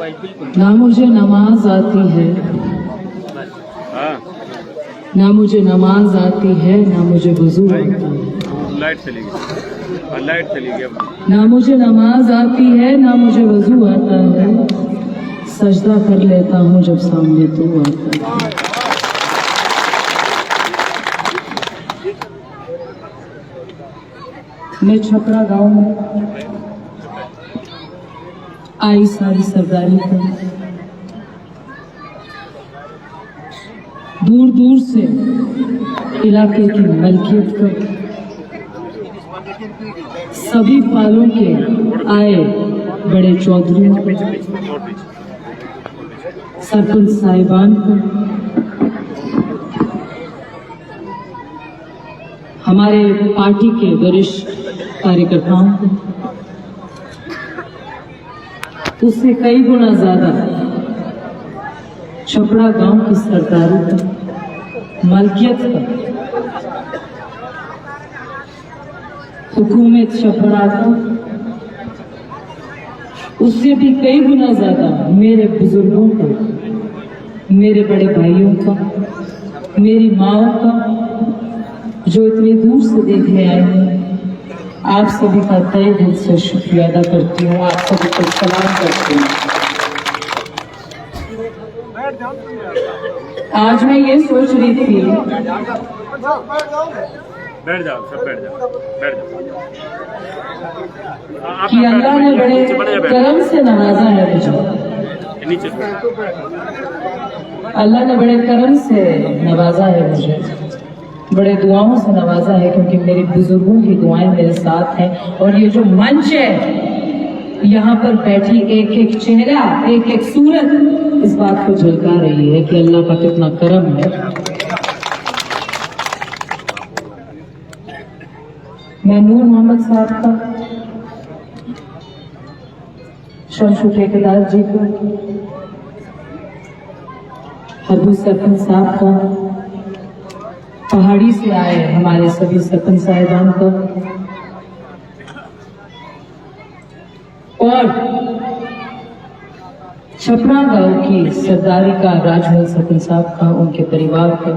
ना मुझे नमाज आती है, ना मुझे नमाज आती है, ना मुझे वजू आता है। लाइट चली गई ना मुझे नमाज आती है, ना मुझे वजू आता है, सजदा कर लेता हूँ जब सामने तू आता है। मैं छपरा गांव में आई सारी सरदारी पर, दूर दूर से इलाके की मलकियत कर, सभी पालों के आए बड़े चौधरियों को, सरपंच साहिबान को, हमारे पार्टी के वरिष्ठ कार्यकर्ताओं को, उससे कई गुना ज्यादा छपरा गांव की सरदारी पर, मलकियत पर, हुकूमत छपरा का, उससे भी कई गुना ज्यादा मेरे बुजुर्गों का, मेरे बड़े भाइयों का, मेरी माओ का, जो इतनी दूर से देखने आए हैं। आप सभी का तहे दिल से शुक्रिया अदा करती हूँ, आप सभी को सलाम करती हूँ। आज मैं ये सोच रही थी, बैठ जाओ सब, बैठ जाओ कि अल्लाह ने बड़े करम से नवाजा है मुझे, नीचे अल्लाह ने बड़े करम से नवाजा है मुझे, बड़े दुआओं से नवाजा है, क्योंकि मेरे बुजुर्गों की दुआएं मेरे साथ हैं। और ये जो मंच है, यहाँ पर बैठी एक एक चेहरा, एक एक सूरत इस बात को झलका रही है कि अल्लाह का कितना करम है। मैं नूर मोहम्मद साहब का, शमशू ठेकेदार जी को, हरबू सरपंच साहब का, पहाड़ी से आए हमारे सभी सरपंच साहिबान को, और छपरा गांव की सरदारी का राजमहल सरपंच साहब का, उनके परिवार का,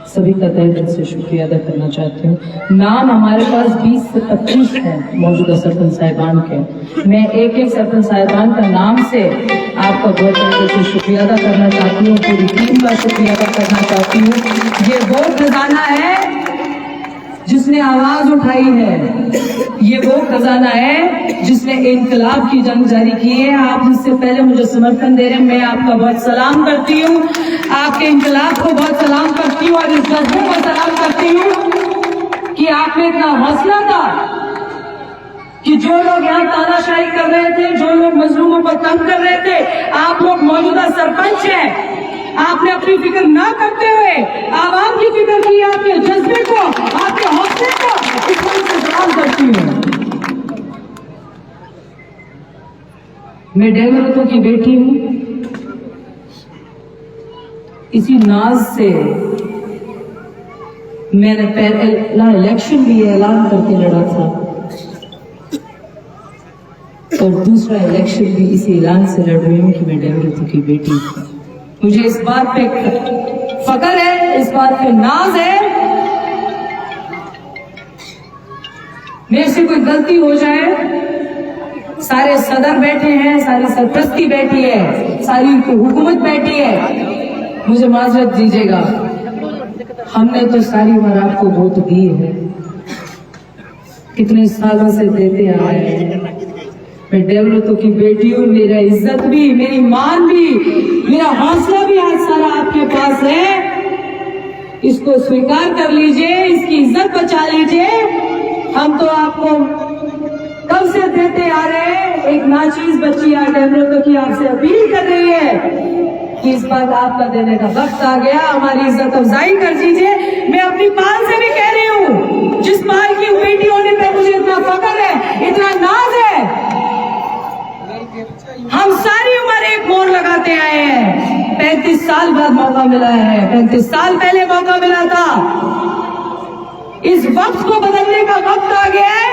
सभी का तहे दिल से शुक्रिया अदा करना चाहती हूँ। नाम हमारे पास 20 से 25 हैं मौजूदा सरपंच साहिबान के। मैं एक एक सरपंच साहिबान का नाम से आपका बहुत तहे दिल से शुक्रिया अदा करना चाहती हूँ, पूरी टीम का शुक्रिया अदा करना चाहती हूँ। ये वो खजाना है जिसने आवाज उठाई है, ये वो खजाना है जिसने इनकलाब की जंग जारी की है। आप इससे पहले मुझे समर्थन दे रहे हैं, मैं आपका बहुत सलाम करती हूँ, आपके इनकलाब को बहुत सलाम करती हूँ, और इस जज्बे को सलाम करती हूँ कि आप में इतना हौसला था कि जो लोग यहाँ तानाशाही कर रहे थे, जो लोग मजलूमों को तंग कर रहे थे, आप लोग मौजूदा सरपंच हैं, आपने अपनी फिक्र ना करते हुए आवाम की फिक्र की, आपके जज्बे को, आपके हौसले को, इस वजह से सलाम करती हूँ। मैं डेमरतों की बेटी हूँ, इसी नाज से मैंने पहला इलेक्शन भी ऐलान करके लड़ा था, और दूसरा इलेक्शन भी इसी ऐलान से लड़ रही हूँ कि मैं डेमरतों की बेटी हूँ। मुझे इस बात पे फख्र है, इस बात पे नाज है, मेरे से कोई गलती हो जाए, सारे सदर बैठे हैं, सारी सरपरस्ती बैठी है, सारी हुकूमत बैठी है, मुझे माजरत दीजिएगा। हमने तो सारी उम्र आपको वोट दी है, कितने सालों से देते आए हैं। मैं डेमरतों की बेटी हूँ, मेरा इज्जत भी, मेरी मान भी, मेरा हौसला भी आज सारा आपके पास है। इसको स्वीकार कर लीजिए, इसकी इज्जत बचा लीजिए। हम तो आपको कब से देते आ रहे हैं। एक नाचीज बच्ची आज डेमरतों की आपसे अपील कर रही है कि इस बार आपका देने का वक्त आ गया, हमारी इज्जत अफजाई कर दीजिए। मैं अपनी पाल से भी कह रही हूँ, जिस पाल की बेटी होने पर मुझे इतना फख्र है, इतना नाज है। हम सारी उम्र एक मोड़ लगाते आए हैं, 35 साल बाद मौका मिला है, 35 साल पहले मौका मिला था। इस वक्त को बदलने का वक्त आ गया है,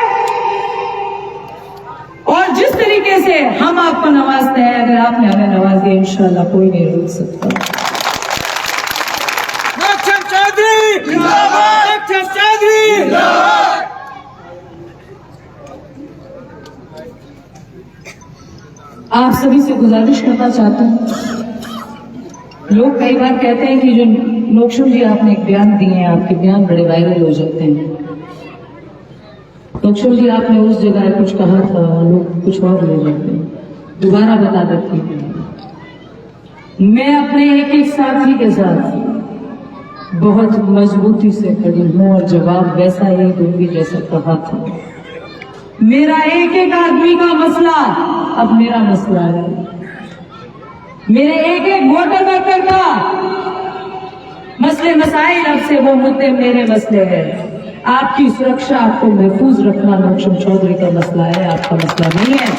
और जिस तरीके से हम आपको नवाजते हैं, अगर आपने हमें नवाज दिया, इंशाल्लाह कोई नहीं रोक सकता। लक्ष्मण चौधरी जिंदाबाद, लक्ष्मण चौधरी जिंदाबाद। आप सभी से गुजारिश करना चाहता हूं, लोग कई बार कहते हैं कि जो नोकशम जी आपने एक बयान दिए हैं, आपके बयान बड़े वायरल हो जाते हैं। नोकशम जी आपने उस जगह कुछ कहा था, लोग कुछ और ले जाते हैं। दोबारा बता देती हूँ, मैं अपने एक एक साथी के साथ बहुत मजबूती से खड़ी हूँ और जवाब वैसा ही दूंगी जैसा कहा था। मेरा एक एक आदमी का मसला अब मेरा मसला है, मेरे एक एक वोटर वर्कर का मसले मसाइल अब से वो मुद्दे मेरे मसले हैं। आपकी सुरक्षा, आपको महफूज रखना नौशम चौधरी का मसला है, आपका मसला नहीं है।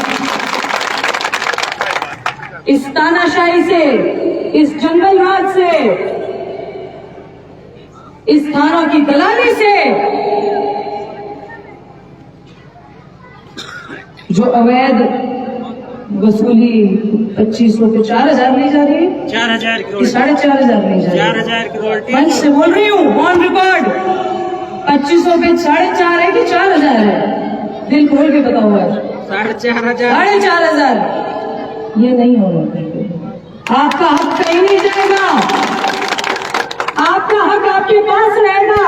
इस तानाशाही से, इस जंगलराज से, इस थानों की दलाली से, जो अवैध वसूली 2500 पे 4000 ली जा रही है, 4000 कि करोड़, 4500 ली जा रही है। 4000 करोड़ पंच से बोल रही हूँ ऑन रिकॉर्ड, 2500 पे 4.5 है कि 4000 है? दिल खोल के बताओ आज। 4500 4500 ये नहीं होना चाहिए। आपका हक कहीं नहीं जाएगा, आपका हक आपके पास रहेगा।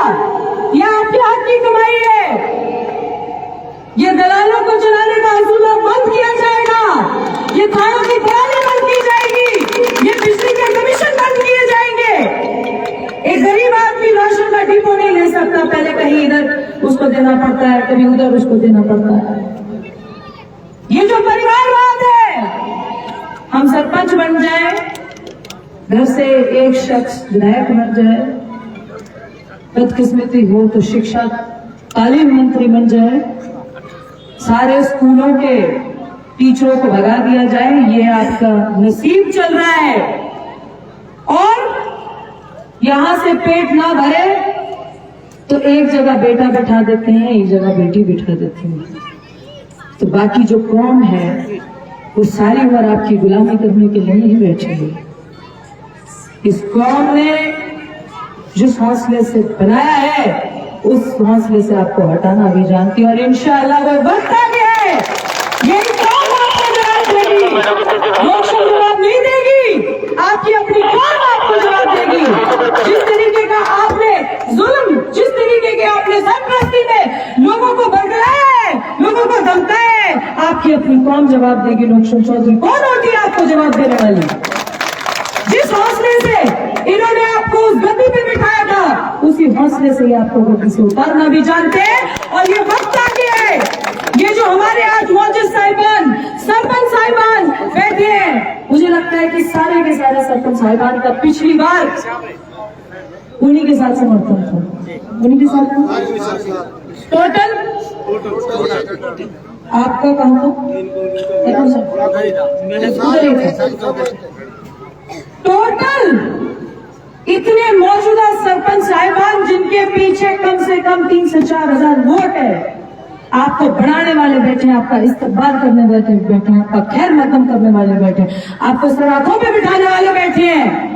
यह आपके हक की कमाई है। ये दलालों को चलाने का असूल बंद किया जाएगा, ये थानों की दलाली बंद की जाएगी, ये बिजली के कमीशन बंद किए जाएंगे। एक गरीब आदमी राशन का डिपो नहीं ले सकता, पहले कहीं इधर उसको देना पड़ता है, कभी उधर उसको देना पड़ता है। ये जो परिवारवाद है, हम सरपंच बन जाए, घर से एक शख्स विधायक बन जाए, बदकिस्मती हो तो शिक्षा तालीम मंत्री बन जाए, सारे स्कूलों के टीचरों को भगा दिया जाए, ये आपका नसीब चल रहा है। और यहां से पेट ना भरे तो एक जगह बेटा बिठा देते हैं, एक जगह बेटी बिठा देते हैं, तो बाकी जो कौम है वो सारी उम्र आपकी गुलामी करने के लिए नहीं बैठी है। इस कौम ने जिस हौसले से बनाया है, उस हौसले से आपको हटाना भी जानती है, और इंशाअल्लाह वो वक्त आ गया है, यही कौम आपको जवाब देगी, नौशम जवाब नहीं देगी, आपकी अपनी कौम आपको जवाब देगी। जिस तरीके का आपने जुल्म, जिस तरीके के आपने सरपरस्ती में लोगों को बरगलाया है, लोगों को धमकाया है, आपकी अपनी कौम जवाब देगी। नौशम चौधरी कौन होती है आपको जवाब देने वाली? जिस हौसले से इन्होंने आपको उस गद्दी पे बिठाया था, उसी हौसले से ही आपको गद्दी से उतारना भी जानते हैं। और ये वक्त आ गया है, ये जो हमारे आज मौजूद साहिबान, सरपंच साहिबान बैठे हैं, मुझे लगता है कि सारे के सारे सरपंच साहिबान का पिछली बार उन्हीं के साथ समर्थन था, उन्हीं के साथ टोटल आपका कहाँ था? टोटल इतने मौजूदा सरपंच साहिबान जिनके पीछे कम से कम 3 से 4 हजार वोट है, आपको बढ़ाने वाले बैठे हैं, आपका इस्तेमाल करने वाले बैठे हैं, आपका खैर मकदम करने वाले बैठे हैं, आपको सराखों पे बिठाने वाले बैठे हैं।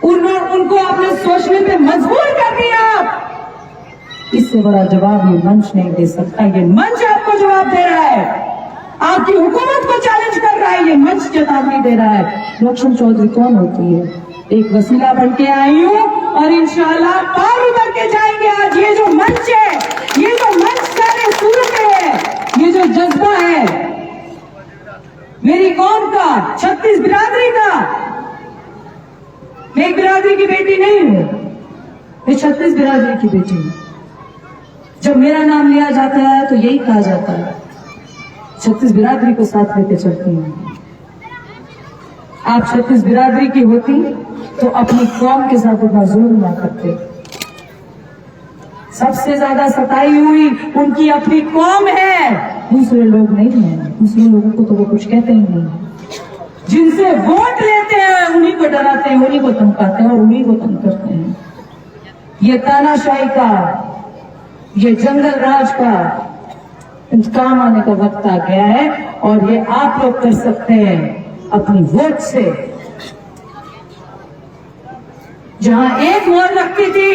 उनको आपने सोचने पे मजबूर कर दिया। आप इससे बड़ा जवाब ये मंच नहीं दे सकता, ये मंच आपको जवाब दे रहा है, आपकी हुकूमत को चैलेंज कर रहा है, ये मंच चेतावनी दे रहा है। नौशम चौधरी कौन होती है? एक वसीला बन के आई हूँ और इंशाअल्लाह पार उतर के जाएंगे। आज ये जो मंच है, ये जो मंच सारे सूरत है, ये जो जज्बा है मेरी कौम का, 36 बिरादरी का, मैं एक बिरादरी की बेटी नहीं हूँ, मैं 36 बिरादरी की बेटी हूँ। जब मेरा नाम लिया जाता है तो यही कहा जाता है 36 बिरादरी को साथ लेके चलती हूँ। आप 36 बिरादरी की होती तो अपनी कौम के साथ उतना जुल्म ना करते। सबसे ज्यादा सताई हुई उनकी अपनी कौम है, दूसरे लोग नहीं है। दूसरे लोगों को तो वो कुछ कहते ही नहीं। जिनसे वोट लेते हैं उन्हीं को डराते हैं, उन्हीं को धमकाते हैं और उन्हीं को तंग करते हैं। ये तानाशाही का, ये जंगल राज का, इंतकाम आने का वक्त आ गया है और ये आप लोग कर सकते हैं अपनी वोट से। जहां एक मोहर लगती थी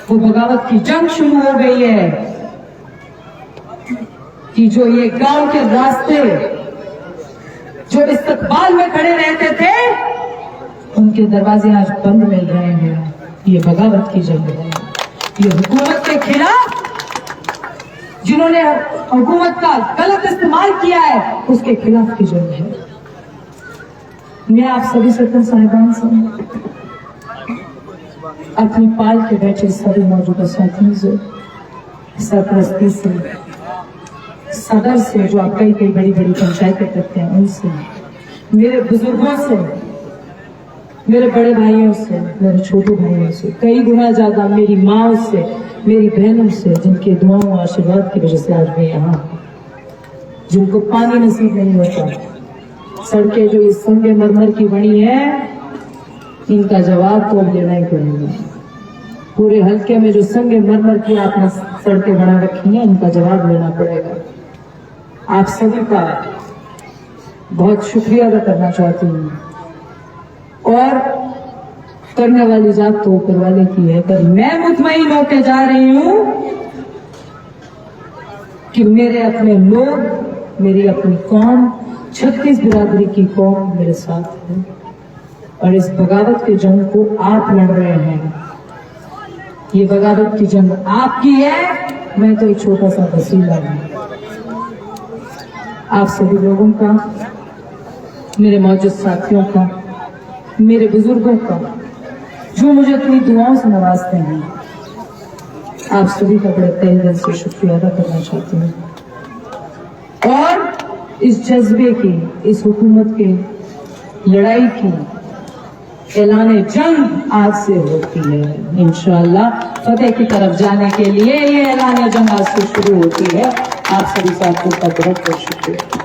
वो बगावत की जंग शुरू हो गई है कि जो ये गांव के रास्ते जो इस्तकबाल में खड़े रहते थे उनके दरवाजे आज बंद मिल रहे हैं। ये बगावत की जंग है। ये हुकूमत के खिलाफ जिन्होंने हुकूमत का गलत इस्तेमाल किया है उसके खिलाफ की जंग है। मैं आप सभी सरपंच साहिबान से अपनी पाल के बैठे सभी मौजूदा साथियों से, सरपरस्ती से, सदर से जो आप कई बड़ी बड़ी पंचायतें करते हैं उनसे, मेरे बुजुर्गों से, मेरे बड़े भाइयों से, मेरे छोटे भाइयों से, कई गुना ज्यादा मेरी माँ से, मेरी बहनों से, जिनके दुआओं और आशीर्वाद की वजह से आज मैं यहाँ, जिनको पानी नसीब नहीं होता, सड़कें जो इस संगे मरमर की बनी है इनका जवाब तो अब लेना ही पड़ेगा। पूरे हल्के में जो संगे मरमर की आपने सड़कें बना रखी हैं इनका जवाब लेना पड़ेगा। आप सभी का बहुत शुक्रिया अदा करना चाहती हूँ और करने वाली जात तो ऊपर वाले की है, पर मैं मुतमईन होकर जा रही हूं कि मेरे अपने लोग, मेरी अपनी कौम, 36 बिरादरी की कौम मेरे साथ है और इस बगावत की जंग को आप लड़ रहे हैं। ये बगावत की जंग आपकी है, मैं तो एक छोटा सा वसीला हूं। आप सभी लोगों का, मेरे मौजूद साथियों का, मेरे बुजुर्गों का जो मुझे अपनी दुआओं से नवाजते हैं, आप सभी का बड़े तहे दिल से शुक्रिया अदा करना चाहती हूँ और इस जज्बे की, इस हुकूमत की लड़ाई की ऐलान जंग आज से होती है। इंशाअल्लाह फतेह की तरफ जाने के लिए ये ऐलान जंग आज से शुरू होती है। आप सभी साथियों का बहुत बहुत शुक्रिया।